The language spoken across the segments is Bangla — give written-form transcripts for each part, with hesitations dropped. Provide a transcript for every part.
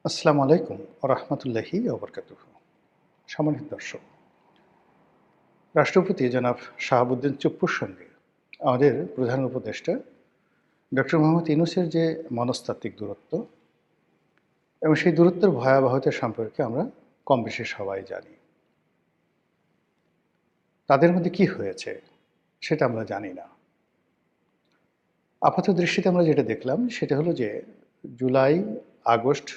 আসসালামু আলাইকুম ওয়া রাহমাতুল্লাহি ওয়া বারাকাতুহু। সম্মানিত দর্শক, রাষ্ট্রপতি জনাব শাহাবুদ্দিন চুপ্পুর সঙ্গে আমাদের প্রধান উপদেষ্টা ডক্টর মোহাম্মদ ইউনূসের যে মনস্তাত্ত্বিক দূরত্ব এবং সেই দূরত্বের ভয়াবহতা সম্পর্কে আমরা কমবেশি সবাই জানি। তাদের মধ্যে কি হয়েছে সেটা আমরা জানি না। আপাতদৃষ্টিতে আমরা যেটা দেখলাম সেটা হলো যে জুলাই, আগস্ট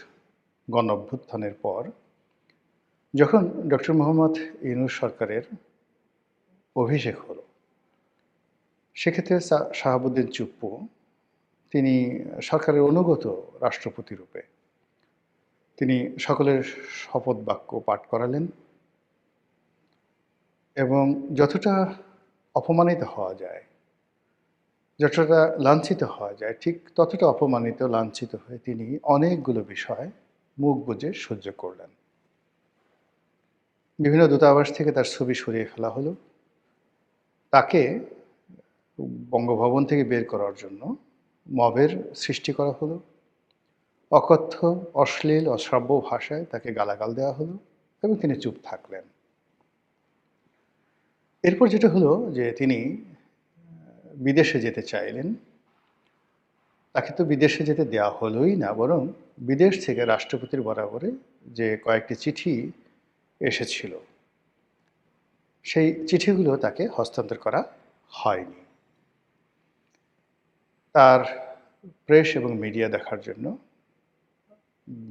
গণঅভ্যুত্থানের পর যখন ডক্টর মোহাম্মদ ইউনূস সরকারের অভিষেক হলো, সেক্ষেত্রে শাহাবুদ্দিন চুপ্পু তিনি সরকারের অনুগত রাষ্ট্রপতি রূপে তিনি সকলের শপথ বাক্য পাঠ করালেন এবং যতটা অপমানিত হওয়া যায়, যতটা লাঞ্ছিত হওয়া যায়, ঠিক ততটা অপমানিত লাঞ্ছিত হয়ে তিনি অনেকগুলো বিষয় মুখ বুজে সহ্য করলেন। বিভিন্ন দূতাবাস থেকে তার ছবি সরিয়ে ফেলা হলো, তাকে বঙ্গভবন থেকে বের করার জন্য মবের সৃষ্টি করা হলো, অকথ্য অশ্লীল অশ্রাব্য ভাষায় তাকে গালাগাল দেওয়া হলো এবং তিনি চুপ থাকলেন। এরপর যেটা হলো যে তিনি বিদেশে যেতে চাইলেন। তাকে তো বিদেশে যেতে দেওয়া হলোই না, বরং বিদেশ থেকে রাষ্ট্রপতির বরাবরে যে কয়েকটি চিঠি এসেছিল, সেই চিঠিগুলো তাকে হস্তান্তর করা হয়নি। তার প্রেস এবং মিডিয়া দেখার জন্য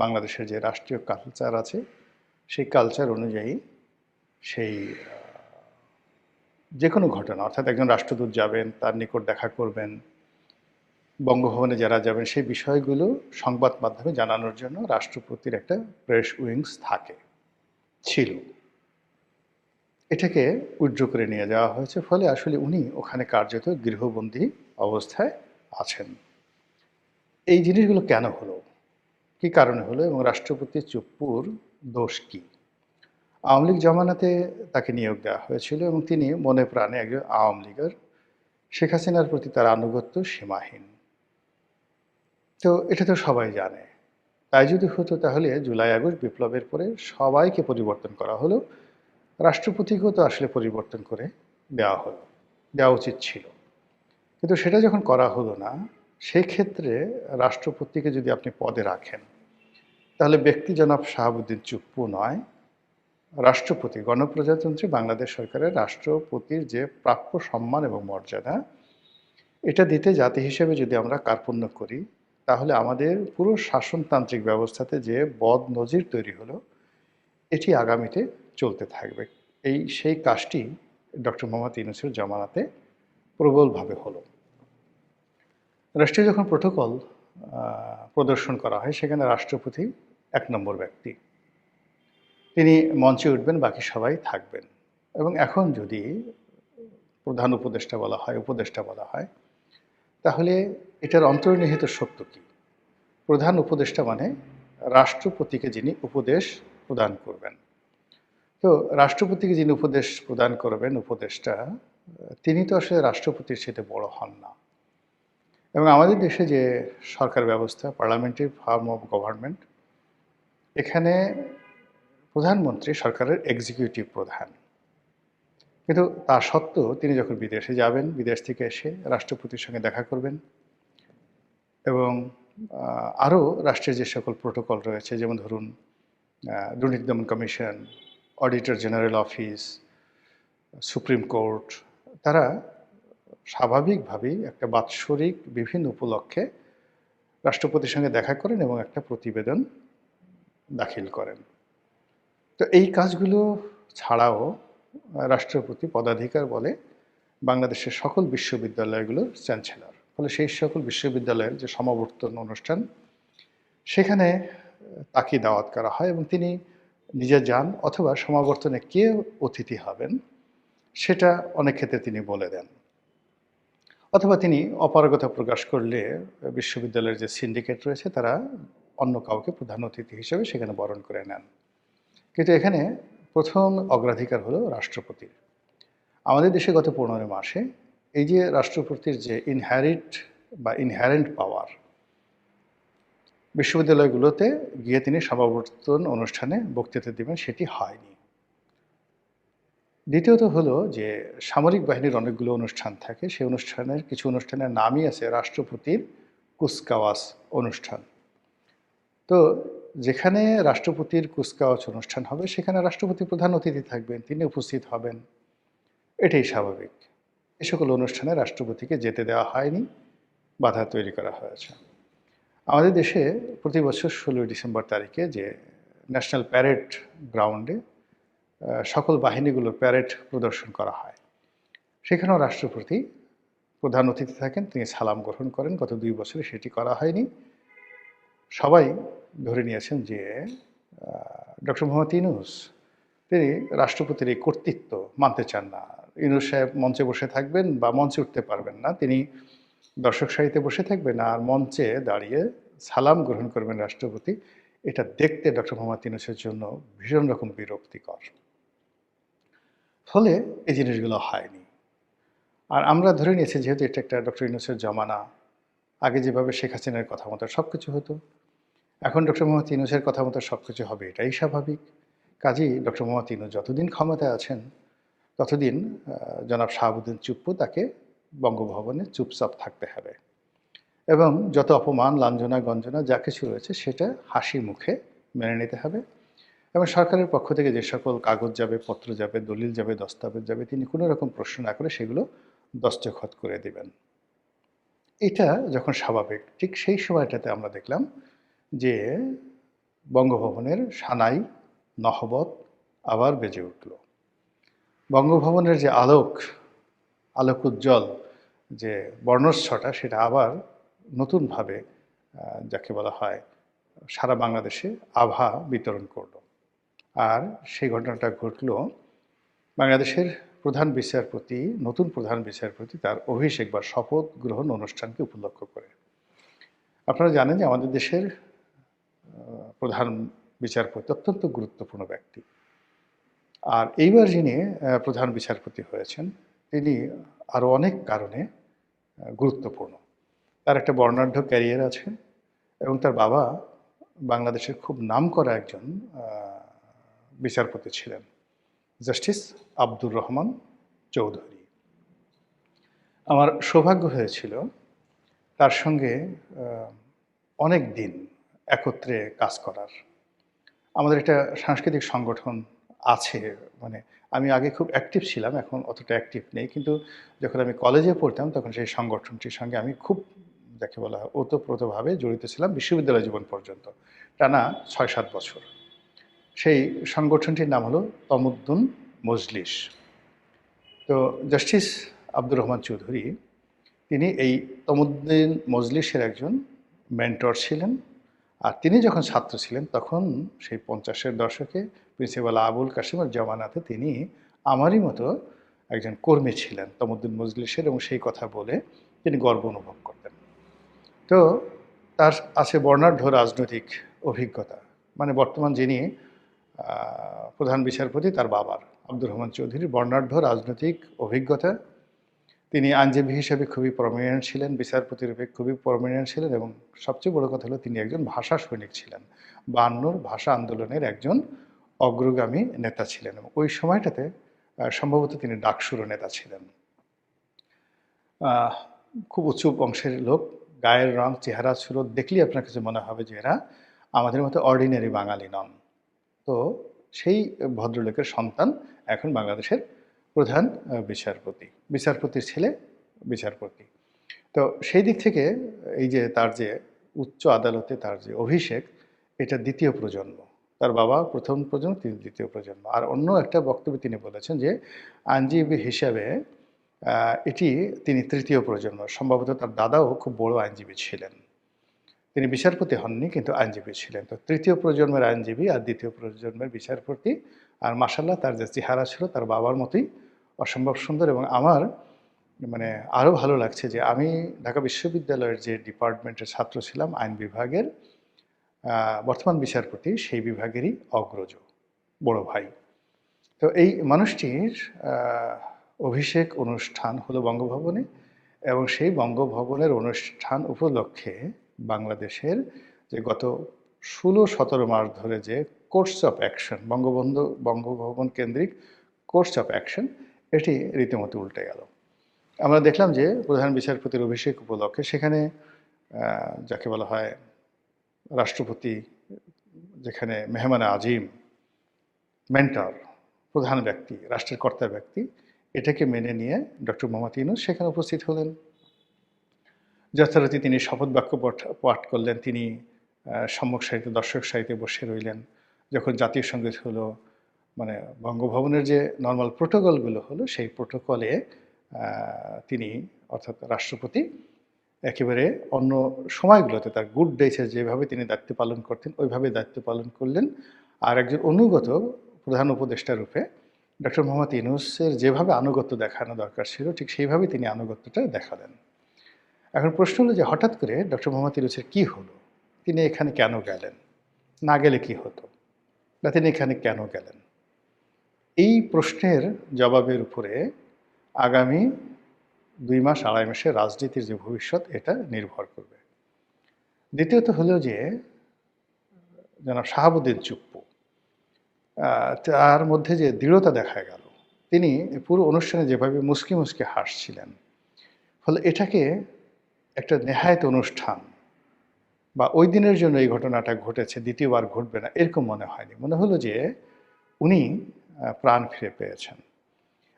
বাংলাদেশের যে রাষ্ট্রীয় কালচার আছে, সেই কালচার অনুযায়ী সেই যে কোনো ঘটনা, অর্থাৎ একজন রাষ্ট্রদূত যাবেন, তার নিকট দেখা করবেন, বঙ্গভবনে যারা যাবেন, সেই বিষয়গুলো সংবাদ মাধ্যমে জানানোর জন্য রাষ্ট্রপতির একটা প্রেস উইংস ছিল। এটাকে উইথড্র করে নিয়ে যাওয়া হয়েছে, ফলে আসলে উনি ওখানে কার্যত গৃহবন্দী অবস্থায় আছেন। এই জিনিসগুলো কেন হলো, কি কারণে হলো এবং রাষ্ট্রপতি চুপ্পুর দোষ কি? আওয়ামী লীগ জমানাতে তাকে নিয়োগ দেওয়া হয়েছিল এবং তিনি মনে প্রাণে একজন আওয়ামী লীগের। শেখ হাসিনার প্রতি তার আনুগত্য সীমাহীন। তো এটা তো সবাই জানে। তাই যদি হতো তাহলে জুলাই আগস্ট বিপ্লবের পরে সবাইকে পরিবর্তন করা হলো, রাষ্ট্রপতিকেও তো আসলে পরিবর্তন করে দেওয়া উচিত ছিল। কিন্তু সেটা যখন করা হলো না, সেই ক্ষেত্রে রাষ্ট্রপতিকে যদি আপনি পদে রাখেন, তাহলে ব্যক্তি জনাব শাহাবুদ্দিন চুপ্পু নয়, রাষ্ট্রপতি, গণপ্রজাতন্ত্রী বাংলাদেশ সরকারের রাষ্ট্রপতির যে প্রাপ্য সম্মান এবং মর্যাদা, এটা দিতে জাতি হিসেবে যদি আমরা কার্পণ্য করি, তাহলে আমাদের পুরো শাসনতান্ত্রিক ব্যবস্থাতে যে বদনজির তৈরি হলো, এটি আগামীতে চলতে থাকবে। সেই কাজটি ডক্টর মোহাম্মদ ইউনূসের জমানাতে প্রবলভাবে হলো। রাষ্ট্রীয় যখন প্রোটোকল প্রদর্শন করা হয়, সেখানে রাষ্ট্রপতি ১ নম্বর ব্যক্তি। তিনি মঞ্চে উঠবেন, বাকি সবাই থাকবেন। এবং এখন যদি প্রধান উপদেষ্টা বলা হয়, তাহলে এটার অন্তর্নিহিত সত্য কী? প্রধান উপদেষ্টা মানে রাষ্ট্রপতিকে যিনি উপদেশ প্রদান করবেন। তো রাষ্ট্রপতিকে যিনি উপদেশ প্রদান করবেন, উপদেষ্টা, তিনি তো আসলে রাষ্ট্রপতির চেয়ে বড় হন না। এবং আমাদের দেশে যে সরকার ব্যবস্থা, পার্লামেন্টারি ফর্ম অফ গভর্নমেন্ট, এখানে প্রধানমন্ত্রী সরকারের এক্সিকিউটিভ প্রধান। কিন্তু তা সত্ত্বেও তিনি যখন বিদেশে যাবেন, বিদেশ থেকে এসে রাষ্ট্রপতির সঙ্গে দেখা করবেন এবং আরও রাষ্ট্রের যে সকল প্রোটোকল রয়েছে, যেমন ধরুন দুর্নীতি দমন commission, auditor general office, supreme court, তারা স্বাভাবিকভাবেই একটা বাৎসরিক বিভিন্ন উপলক্ষে রাষ্ট্রপতির সঙ্গে দেখা করেন এবং একটা প্রতিবেদন দাখিল করেন। তো এই কাজগুলো ছাড়াও রাষ্ট্রপতি পদাধিকার বলে বাংলাদেশের সকল বিশ্ববিদ্যালয়গুলোর চ্যান্সেলর। ফলে সেই সকল বিশ্ববিদ্যালয়ের যে সমাবর্তন অনুষ্ঠান, সেখানে তাকে দাওয়াত করা হয় এবং তিনি নিজে যান, অথবা সমাবর্তনে কে অতিথি হবেন সেটা অনেক ক্ষেত্রে তিনি বলে দেন, অথবা তিনি অপারগতা প্রকাশ করলে বিশ্ববিদ্যালয়ের যে সিন্ডিকেট রয়েছে তারা অন্য কাউকে প্রধান অতিথি হিসেবে সেখানে বরণ করে নেন। কিন্তু এখানে প্রথম অগ্রাধিকার হলো রাষ্ট্রপতির। আমাদের দেশে গত ১৫ মাসে এই যে রাষ্ট্রপতির যে ইনহ্যারেন্ট পাওয়ার, বিশ্ববিদ্যালয়গুলোতে গিয়ে তিনি সমাবর্তন অনুষ্ঠানে বক্তৃতা দিবেন, সেটি হয়নি। দ্বিতীয়ত হলো যে সামরিক বাহিনীর অনেকগুলো অনুষ্ঠান থাকে, সেই অনুষ্ঠানের কিছু অনুষ্ঠানের নামই আছে রাষ্ট্রপতির কুচকাওয়াজ অনুষ্ঠান। তো যেখানে রাষ্ট্রপতির কুচকাওয়াজ অনুষ্ঠান হবে সেখানে রাষ্ট্রপতি প্রধান অতিথি থাকবেন, তিনি উপস্থিত হবেন, এটাই স্বাভাবিক। এ সকল অনুষ্ঠানে রাষ্ট্রপতিকে যেতে দেওয়া হয়নি, বাধা তৈরি করা হয়েছে। আমাদের দেশে প্রতি বছর 16ই ডিসেম্বর তারিখে যে ন্যাশনাল প্যারেড গ্রাউন্ডে সকল বাহিনীগুলোর প্যারেড প্রদর্শন করা হয়, সেখানেও রাষ্ট্রপতি প্রধান অতিথি থাকেন, তিনি সালাম গ্রহণ করেন। গত 2 বছরে সেটি করা হয়নি। সবাই ধরে নিয়েছেন যে ডক্টর মোহাম্মদ ইউনূস তিনি রাষ্ট্রপতির এই কর্তৃত্ব মানতে চান না। ইউনূস সাহেব মঞ্চে বসে থাকবেন বা মঞ্চে উঠতে পারবেন না, তিনি দর্শক সারিতে বসে থাকবেন আর মঞ্চে দাঁড়িয়ে সালাম গ্রহণ করবেন রাষ্ট্রপতি। এটা দেখতে ডক্টর মোহাম্মদ ইউনূসের জন্য ভীষণ রকম বিরক্তিকর। ফলে এই জিনিসগুলো হয়নি। আর আমরা ধরে নিয়েছি যেহেতু এটা একটা ডক্টর ইউনূসের জমানা, আগে যেভাবে শেখ হাসিনার কথা মতো সব কিছু হতো, এখন ডক্টর মোহাম্মদ ইউনূসের কথা মতো সব কিছু হবে, এটাই স্বাভাবিক। কাজেই ডক্টর মোহাম্মদ ইউনূস যতদিন ক্ষমতায় আছেন ততদিন জনাব শাহাবুদ্দিন চুপ্পু তাকে বঙ্গভবনে চুপচাপ থাকতে হবে এবং যত অপমান, লাঞ্ছনা, গঞ্জনা যা কিছু রয়েছে সেটা হাসি মুখে মেনে নিতে হবে এবং সরকারের পক্ষ থেকে যে সকল কাগজ যাবে, পত্র যাবে, দলিল যাবে, দস্তাবেজ যাবে, তিনি কোনো রকম প্রশ্ন না করে সেগুলো দস্তখত করে দিবেন। এটা যখন স্বাভাবিক, ঠিক সেই সময়টাতে আমরা দেখলাম যে বঙ্গভবনের সানাই নহবত আবার বেজে উঠল। বঙ্গভবনের যে আলোক উজ্জ্বল যে বর্ণচ্ছটা, সেটা আবার নতুনভাবে যাকে বলা হয় সারা বাংলাদেশে আভা বিতরণ করল। আর সেই ঘটনাটা ঘটল বাংলাদেশের নতুন প্রধান বিচারপতি তার অভিষেক বা শপথ গ্রহণ অনুষ্ঠানকে উপলক্ষ করে। আপনারা জানেন যে আমাদের দেশের প্রধান বিচারপতি অত্যন্ত গুরুত্বপূর্ণ ব্যক্তি। আর এইবার যিনি প্রধান বিচারপতি হয়েছেন তিনি আরও অনেক কারণে গুরুত্বপূর্ণ। তার একটা বর্ণাঢ্য ক্যারিয়ার আছে এবং তার বাবা বাংলাদেশের খুব নামকরা একজন বিচারপতি ছিলেন, জাস্টিস আব্দুর রহমান চৌধুরী। আমার সৌভাগ্য হয়েছিল তার সঙ্গে অনেক দিন একত্রে কাজ করার। আমাদের একটা সাংস্কৃতিক সংগঠন আছে, মানে আমি আগে খুব অ্যাক্টিভ ছিলাম, এখন অতটা অ্যাক্টিভ নেই, কিন্তু যখন আমি কলেজে পড়তাম তখন সেই সংগঠনটির সঙ্গে আমি খুব যাকে বলা হয় ওতপ্রোতভাবে জড়িত ছিলাম বিশ্ববিদ্যালয় জীবন পর্যন্ত, টানা 6-7 বছর। সেই সংগঠনটির নাম হলো তমুদ্দুন মজলিস। তো জাস্টিস আব্দুর রহমান চৌধুরী তিনি এই তমুদ্দুন মজলিসের একজন মেন্টর ছিলেন। আর তিনি যখন ছাত্র ছিলেন তখন সেই 50-এর দশকে প্রিন্সিপাল আবুল কাসিমের জমানাতে তিনি আমারই মতো একজন কর্মী ছিলেন তমুদ্দুন মজলিসের, এবং সেই কথা বলে তিনি গর্ব অনুভব করতেন। তো তার আছে বর্ণাঢ্য রাজনৈতিক অভিজ্ঞতা, মানে বর্তমান যিনি প্রধান বিচারপতি তার বাবার আব্দুর রহমান চৌধুরীর বর্ণাঢ্য রাজনৈতিক অভিজ্ঞতা। তিনি আইনজীবী হিসেবে খুবই প্রমিনেন্ট ছিলেন, বিচারপতি রূপে খুবই প্রমিনেন্ট ছিলেন, এবং সবচেয়ে বড় কথা হলো তিনি একজন ভাষা সৈনিক ছিলেন। 52 ভাষা আন্দোলনের একজন অগ্রগামী নেতা ছিলেন এবং ওই সময়টাতে সম্ভবত তিনি ডাকসুরও নেতা ছিলেন। খুব উঁচু বংশের লোক, গায়ের রং, চেহারা সুরত দেখলেই আপনার কাছে মনে হবে যে এরা আমাদের মতো অর্ডিনারি বাঙালি নন। তো সেই ভদ্রলোকের সন্তান এখন বাংলাদেশের প্রধান বিচারপতির ছেলে বিচারপতি। তো সেই দিক থেকে এই যে তার যে উচ্চ আদালতে তার যে অভিষেক, এটা দ্বিতীয় প্রজন্ম। তার বাবা প্রথম প্রজন্ম, তিনি দ্বিতীয় প্রজন্ম। আর অন্য একটা বক্তব্যে তিনি বলেছেন যে আইনজীবী হিসাবে এটি তিনি তৃতীয় প্রজন্ম। সম্ভবত তার দাদাও খুব বড় আইনজীবী ছিলেন, তিনি বিচারপতি হননি কিন্তু আইনজীবী ছিলেন। তো তৃতীয় প্রজন্মের আইনজীবী আর দ্বিতীয় প্রজন্মের বিচারপতি। আর মাশাআল্লাহ তার যে চেহারা ছিল তার বাবার মতোই অসম্ভব সুন্দর। এবং আমার মানে আরও ভালো লাগছে যে আমি ঢাকা বিশ্ববিদ্যালয়ের যে ডিপার্টমেন্টের ছাত্র ছিলাম আইন বিভাগের, বর্তমান বিচারপতি সেই বিভাগেরই অগ্রজ বড় ভাই। তো এই মানুষটির অভিষেক অনুষ্ঠান হলো বঙ্গভবনে, এবং সেই বঙ্গভবনের অনুষ্ঠান উপলক্ষে বাংলাদেশের যে গত ১৬-১৭ মাস ধরে যে কোর্স অফ অ্যাকশন বঙ্গভবন কেন্দ্রিক কোর্স অফ অ্যাকশন এটি রীতিমতো উল্টে গেল। আমরা দেখলাম যে প্রধান বিচারপতির অভিষেক উপলক্ষে সেখানে যাকে বলা হয় রাষ্ট্রপতি, যেখানে মেহমানে আজিম, মেন্টর, প্রধান ব্যক্তি, রাষ্ট্রের কর্তা ব্যক্তি, এটাকে মেনে নিয়ে ডক্টর মোহাম্মদ ইউনূস সেখানে উপস্থিত হলেন। যথারীতি তিনি শপথ বাক্য পাঠ করলেন। তিনি সম্মুখ সারিতে, দর্শক সারিতে বসে রইলেন। যখন জাতীয় সঙ্গীত হলো, মানে বঙ্গভবনের যে নর্মাল প্রোটোকলগুলো হলো, সেই প্রোটোকলে তিনি অর্থাৎ রাষ্ট্রপতি একেবারে অন্য সময়গুলোতে তার গুড ডেজে যেভাবে তিনি দায়িত্ব পালন করতেন ওইভাবে দায়িত্ব পালন করলেন। আর একজন অনুগত প্রধান উপদেষ্টা রূপে ডক্টর মোহাম্মদ ইউনূসের যেভাবে আনুগত্য দেখানো দরকার ছিল ঠিক সেইভাবে তিনি আনুগত্যটা দেখালেন। এখন প্রশ্ন হলো যে হঠাৎ করে ডক্টর মোহাম্মদ ইউনূসের কী হলো? তিনি এখানে কেন গেলেন? না গেলে কি হতো? বা তিনি এখানে কেন গেলেন? এই প্রশ্নের জবাবের উপরে আগামী ২ মাস ২.৫ মাসের রাজনীতির যে ভবিষ্যৎ এটা নির্ভর করবে। দ্বিতীয়ত হলো যে জনাব শাহাবুদ্দিন চুপ্পু, তার মধ্যে যে দৃঢ়তা দেখা গেল, তিনি পুরো অনুষ্ঠানে যেভাবে মুচকি মুচকি হাসছিলেন, ফলে এটাকে একটা নেহায়েত অনুষ্ঠান বা ওই দিনের জন্য এই ঘটনাটা ঘটেছে, দ্বিতীয়বার ঘটবে না, এরকম মনে হয়নি। মনে হলো যে উনি প্রাণ ফিরে পেয়েছেন।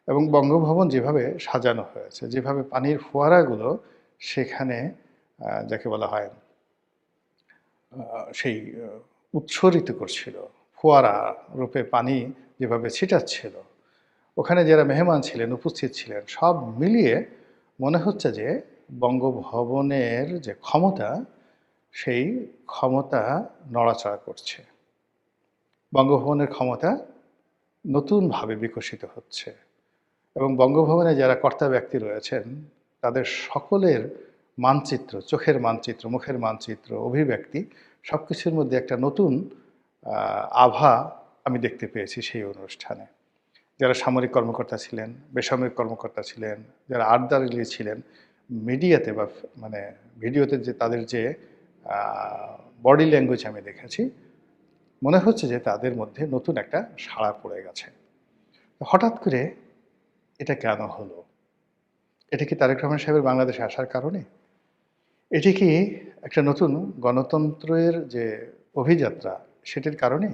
এবং বঙ্গভবন যেভাবে সাজানো হয়েছে, যেভাবে পানির ফোয়ারাগুলো সেখানে যাকে বলা হয় সেই উৎসরিত করছিল, ফোয়ারা রূপে পানি যেভাবে ছিটাচ্ছিল, ওখানে যারা মেহমান ছিলেন, উপস্থিত ছিলেন, সব মিলিয়ে মনে হচ্ছে যে বঙ্গভবনের যে ক্ষমতা, সেই ক্ষমতা নড়াচড়া করছে। বঙ্গভবনের ক্ষমতা নতুনভাবে বিকশিত হচ্ছে এবং বঙ্গভবনে যারা কর্তা ব্যক্তি রয়েছেন তাদের সকলের মানচিত্র, চোখের মানচিত্র, মুখের মানচিত্র, অভিব্যক্তি সব কিছুর মধ্যে একটা নতুন আভা আমি দেখতে পেয়েছি সেই অনুষ্ঠানে। যারা সামরিক কর্মকর্তা ছিলেন, বেসামরিক কর্মকর্তা ছিলেন, যারা আর্দারলি ছিলেন, মিডিয়াতে বা মানে ভিডিওতে যে তাদের যে বডি ল্যাঙ্গুয়েজ আমি দেখেছি, মনে হচ্ছে যে তাদের মধ্যে নতুন একটা সাড়া পড়ে গেছে। হঠাৎ করে এটা কেন হলো? এটা কি তারেক রহমান সাহেবের বাংলাদেশে আসার কারণে? এটি কি একটা নতুন গণতন্ত্রের যে অভিযাত্রা সেটির কারণে?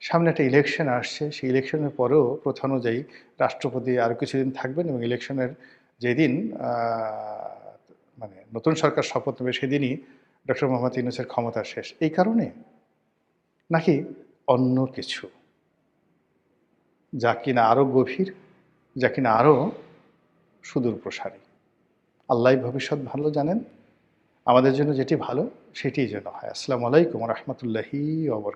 সামনে একটা ইলেকশন আসছে, সেই ইলেকশনের পরেও প্রথা অনুযায়ী রাষ্ট্রপতি আরও কিছুদিন থাকবেন এবং ইলেকশনের যেদিন মানে নতুন সরকার শপথ নেবে সেদিনই ডক্টর মোহাম্মদ ইউনূসের ক্ষমতা শেষ, এই কারণে? নাকি অন্য কিছু, যা কিনা আরও গভীর, যা কিনা আরও সুদূর প্রসারী? আল্লাহই ভবিষ্যৎ ভালো জানেন। আমাদের জন্য যেটি ভালো সেটিই যেন হয়। আসসালামু আলাইকুম ওয়া রাহমাতুল্লাহি ওয়া বারাকাতুহু।